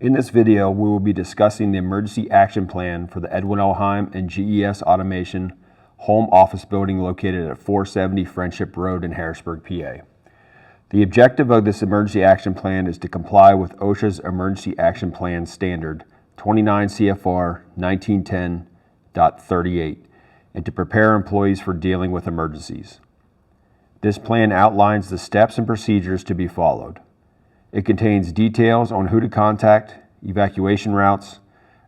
In this video, we will be discussing the emergency action plan for the Edwin Heim and GES Automation home office building located at 470 Friendship Road in Harrisburg, PA. The objective of this emergency action plan is to comply with OSHA's Emergency Action Plan Standard 29 CFR 1910.38 and to prepare employees for dealing with emergencies. This plan outlines the steps and procedures to be followed. It contains details on who to contact, evacuation routes,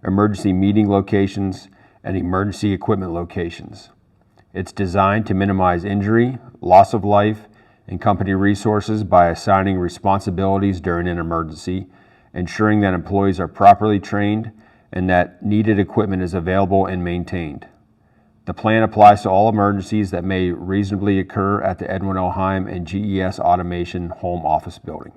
emergency meeting locations, and emergency equipment locations. It's designed to minimize injury, loss of life, and company resources by assigning responsibilities during an emergency, ensuring that employees are properly trained and that needed equipment is available and maintained. The plan applies to all emergencies that may reasonably occur at the Edwin Heim and GES Automation home office building.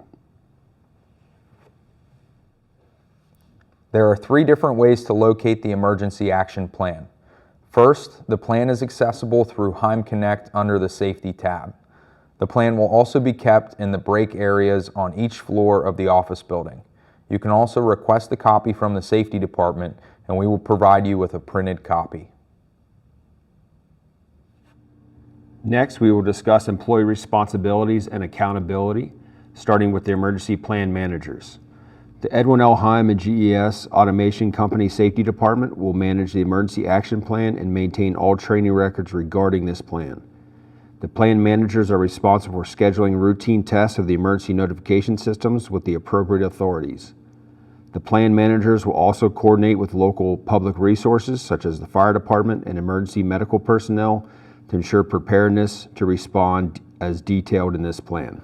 There are three different ways to locate the emergency action plan. First, the plan is accessible through Heim Connect under the Safety tab. The plan will also be kept in the break areas on each floor of the office building. You can also request a copy from the Safety Department, and we will provide you with a printed copy. Next, we will discuss employee responsibilities and accountability, starting with the emergency plan managers. The Edwin Heim and GES Automation Company Safety Department will manage the emergency action plan and maintain all training records regarding this plan. The plan managers are responsible for scheduling routine tests of the emergency notification systems with the appropriate authorities. The plan managers will also coordinate with local public resources such as the fire department and emergency medical personnel to ensure preparedness to respond as detailed in this plan.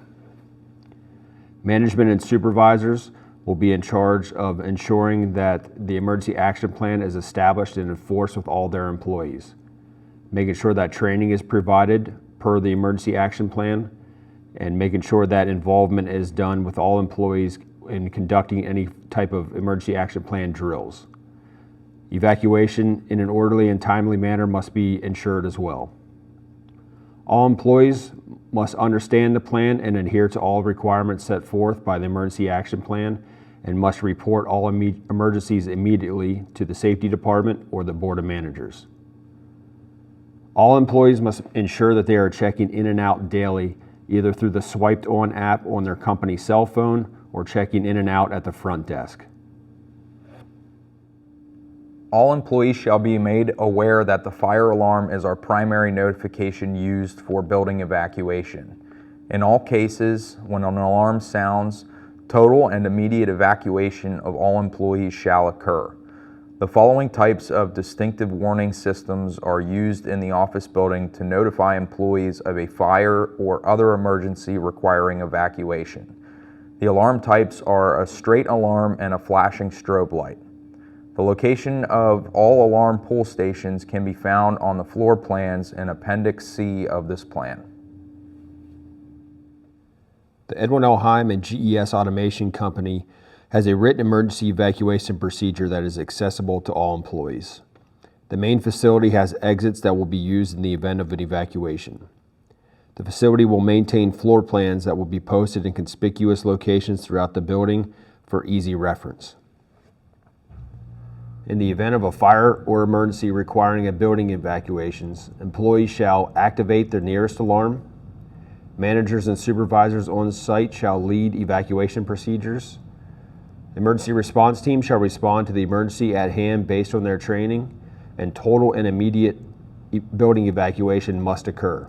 Management and supervisors will be in charge of ensuring that the emergency action plan is established and enforced with all their employees, making sure that training is provided per the emergency action plan, and making sure that involvement is done with all employees in conducting any type of emergency action plan drills. Evacuation in an orderly and timely manner must be ensured as well. All employees must understand the plan and adhere to all requirements set forth by the emergency action plan and must report all emergencies immediately to the Safety Department or the Board of Managers. All employees must ensure that they are checking in and out daily, either through the Swiped On app on their company cell phone or checking in and out at the front desk. All employees shall be made aware that the fire alarm is our primary notification used for building evacuation. In all cases, when an alarm sounds, total and immediate evacuation of all employees shall occur. The following types of distinctive warning systems are used in the office building to notify employees of a fire or other emergency requiring evacuation. The alarm types are a straight alarm and a flashing strobe light. The location of all alarm pull stations can be found on the floor plans in Appendix C of this plan. The Edwin Heim and GES Automation Company has a written emergency evacuation procedure that is accessible to all employees. The main facility has exits that will be used in the event of an evacuation. The facility will maintain floor plans that will be posted in conspicuous locations throughout the building for easy reference. In the event of a fire or emergency requiring a building evacuations, employees shall activate the nearest alarm. Managers and supervisors on site shall lead evacuation procedures. The emergency response team shall respond to the emergency at hand based on their training, and total and immediate building evacuation must occur.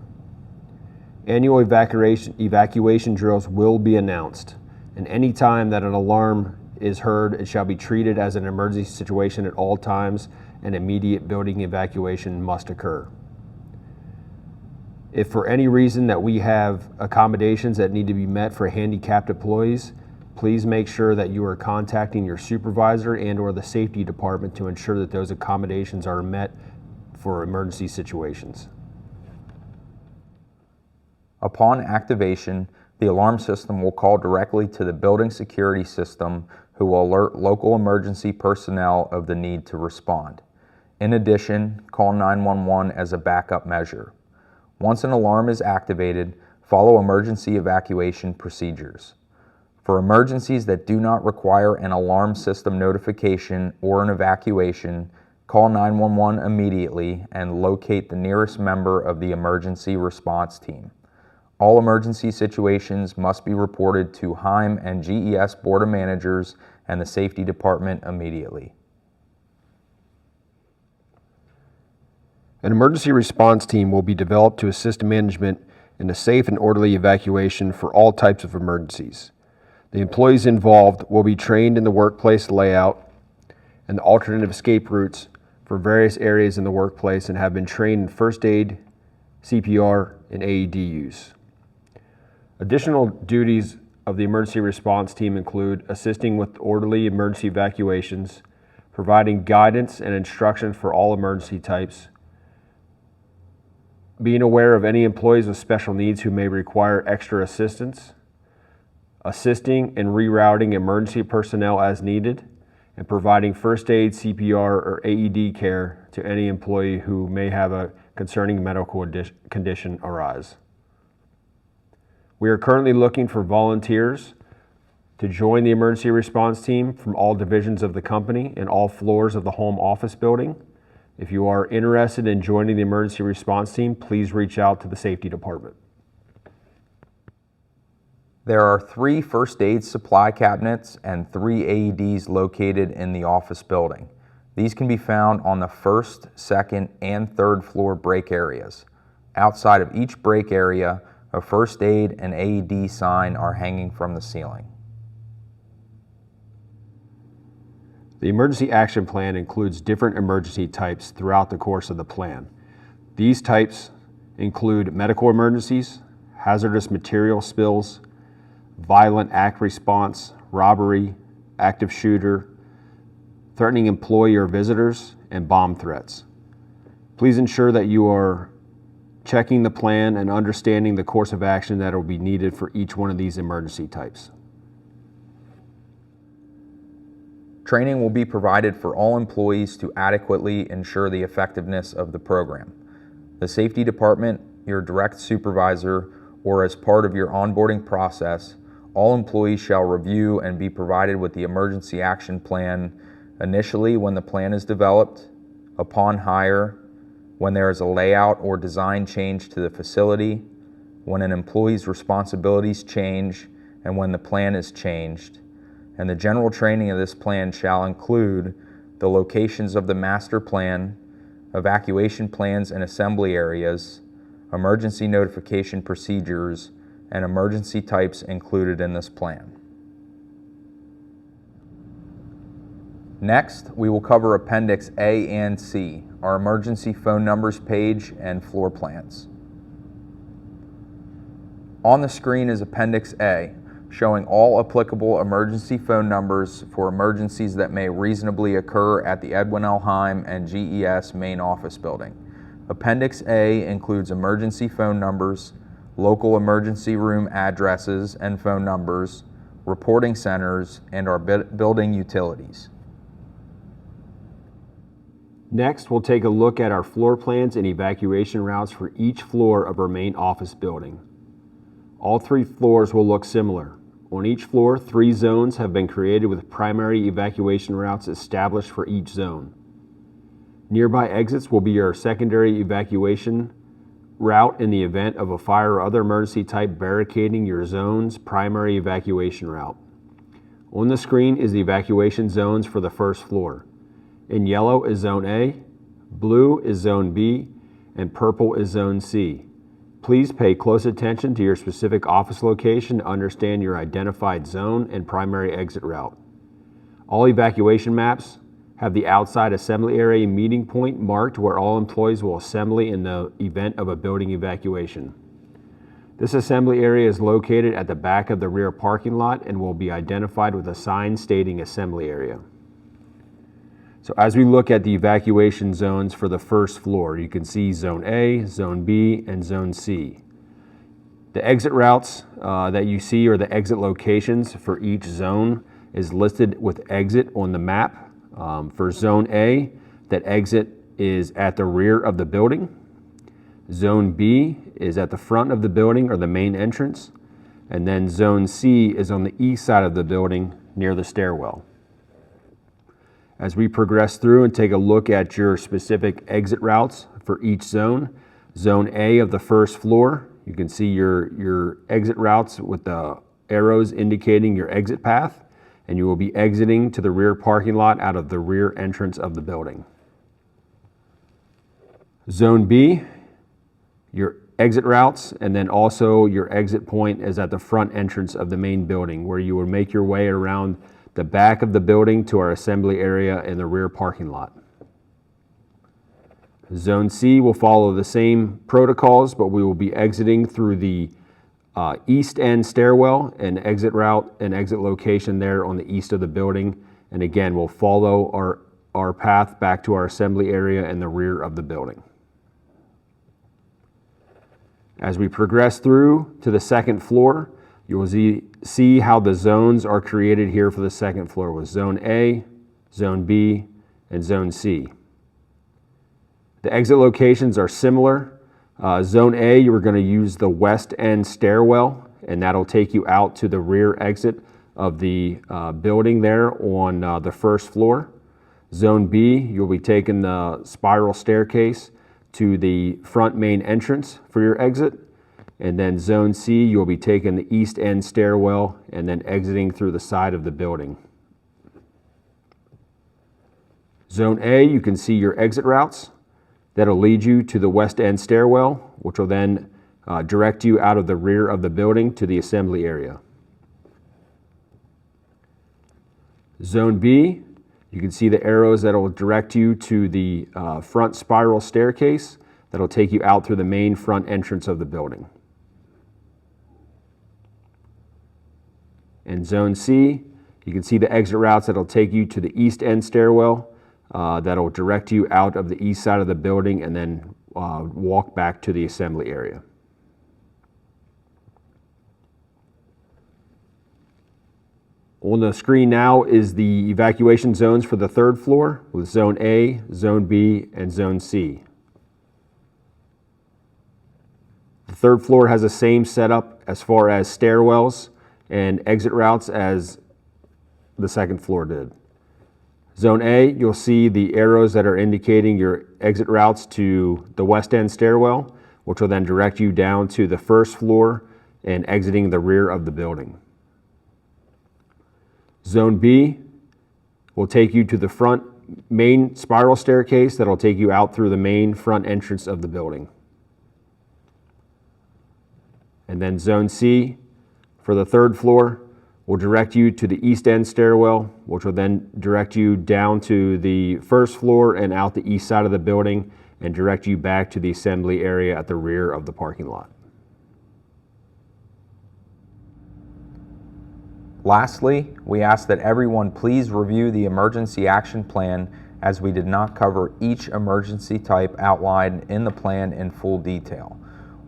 Annual evacuation drills will be announced, and any time that an alarm is heard, it shall be treated as an emergency situation at all times, and immediate building evacuation must occur. If for any reason that we have accommodations that need to be met for handicapped employees, please make sure that you are contacting your supervisor and or the Safety Department to ensure that those accommodations are met for emergency situations. Upon activation, the alarm system will call directly to the building security system, who will alert local emergency personnel of the need to respond. In addition, call 911 as a backup measure. Once an alarm is activated, follow emergency evacuation procedures. For emergencies that do not require an alarm system notification or an evacuation, call 911 immediately and locate the nearest member of the emergency response team. All emergency situations must be reported to Heim and GES Board of Managers and the Safety Department immediately. An emergency response team will be developed to assist management in a safe and orderly evacuation for all types of emergencies. The employees involved will be trained in the workplace layout and the alternative escape routes for various areas in the workplace and have been trained in first aid, CPR, and AED use. Additional duties of the emergency response team include assisting with orderly emergency evacuations, providing guidance and instruction for all emergency types, being aware of any employees with special needs who may require extra assistance, assisting and rerouting emergency personnel as needed, and providing first aid, CPR, or AED care to any employee who may have a concerning medical condition arise. We are currently looking for volunteers to join the emergency response team from all divisions of the company and all floors of the home office building. If you are interested in joining the emergency response team, please reach out to the safety department. There are 3 first aid supply cabinets and 3 AEDs located in the office building. These can be found on the 1st, 2nd, and 3rd floor break areas. Outside of each break area, a first aid and AED sign are hanging from the ceiling. The emergency action plan includes different emergency types throughout the course of the plan. These types include medical emergencies, hazardous material spills, violent act response, robbery, active shooter, threatening employee or visitors, and bomb threats. Please ensure that you are checking the plan and understanding the course of action that will be needed for each one of these emergency types. Training will be provided for all employees to adequately ensure the effectiveness of the program. The safety department, your direct supervisor, or as part of your onboarding process, all employees shall review and be provided with the emergency action plan initially when the plan is developed, upon hire, when there is a layout or design change to the facility, when an employee's responsibilities change, and when the plan is changed. And the general training of this plan shall include the locations of the master plan, evacuation plans and assembly areas, emergency notification procedures, and emergency types included in this plan. Next, we will cover Appendix A and C, our emergency phone numbers page and floor plans. On the screen is Appendix A, showing all applicable emergency phone numbers for emergencies that may reasonably occur at the Edwin L. Heim and GES main office building. Appendix A includes emergency phone numbers, local emergency room addresses and phone numbers, reporting centers, and our building utilities. Next, we'll take a look at our floor plans and evacuation routes for each floor of our main office building. All 3 floors will look similar. On each floor, 3 zones have been created with primary evacuation routes established for each zone. Nearby exits will be your secondary evacuation route in the event of a fire or other emergency type barricading your zone's primary evacuation route. On the screen is the evacuation zones for the first floor. In yellow is Zone A, blue is Zone B, and purple is Zone C. Please pay close attention to your specific office location to understand your identified zone and primary exit route. All evacuation maps have the outside assembly area meeting point marked where all employees will assemble in the event of a building evacuation. This assembly area is located at the back of the rear parking lot and will be identified with a sign stating assembly area. So as we look at the evacuation zones for the first floor, you can see Zone A, Zone B, and Zone C. The exit routes that you see, or the exit locations for each zone, is listed with exit on the map. For Zone A, that exit is at the rear of the building. Zone B is at the front of the building or the main entrance. and then Zone C is on the east side of the building near the stairwell. As we progress through and take a look at your specific exit routes for each zone, Zone A of the first floor, you can see your exit routes with the arrows indicating your exit path, and you will be exiting to the rear parking lot out of the rear entrance of the building. Zone B, your exit routes, and then also your exit point is at the front entrance of the main building, where you will make your way around the back of the building to our assembly area in the rear parking lot. Zone C will follow the same protocols, but we will be exiting through the east end stairwell and exit route and exit location there on the east of the building. And again, we'll follow our path back to our assembly area in the rear of the building. As we progress through to the second floor, you will see how the zones are created here for the second floor with Zone A, Zone B, and Zone C. The exit locations are similar. Zone A, you are going to use the west end stairwell, and that'll take you out to the rear exit of the building there on the first floor. Zone B, you'll be taking the spiral staircase to the front main entrance for your exit. And then Zone C, you'll be taking the east end stairwell and then exiting through the side of the building. Zone A, you can see your exit routes. That'll lead you to the west end stairwell, which will then direct you out of the rear of the building to the assembly area. Zone B, you can see the arrows that will direct you to the front spiral staircase that'll take you out through the main front entrance of the building. And Zone C, you can see the exit routes that'll take you to the east end stairwell that'll direct you out of the east side of the building and then walk back to the assembly area. On the screen now is the evacuation zones for the third floor with Zone A, Zone B, and Zone C. The third floor has the same setup as far as stairwells and exit routes as the second floor did. Zone A, you'll see the arrows that are indicating your exit routes to the west end stairwell, which will then direct you down to the first floor and exiting the rear of the building. Zone B will take you to the front main spiral staircase that'll take you out through the main front entrance of the building. And then Zone C for the third floor will direct you to the east end stairwell, which will then direct you down to the first floor and out the east side of the building and direct you back to the assembly area at the rear of the parking lot. Lastly, we ask that everyone please review the emergency action plan, as we did not cover each emergency type outlined in the plan in full detail.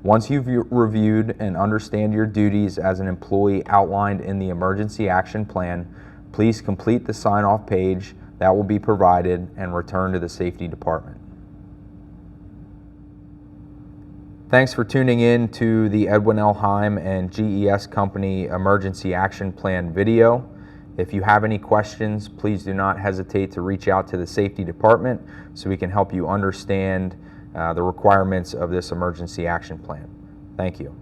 Once you've reviewed and understand your duties as an employee outlined in the emergency action plan, please complete the sign-off page that will be provided and return to the safety department. Thanks for tuning in to the Edwin L. Heim and GES Company Emergency Action Plan video. If you have any questions, please do not hesitate to reach out to the safety department so we can help you understand the requirements of this emergency action plan. Thank you.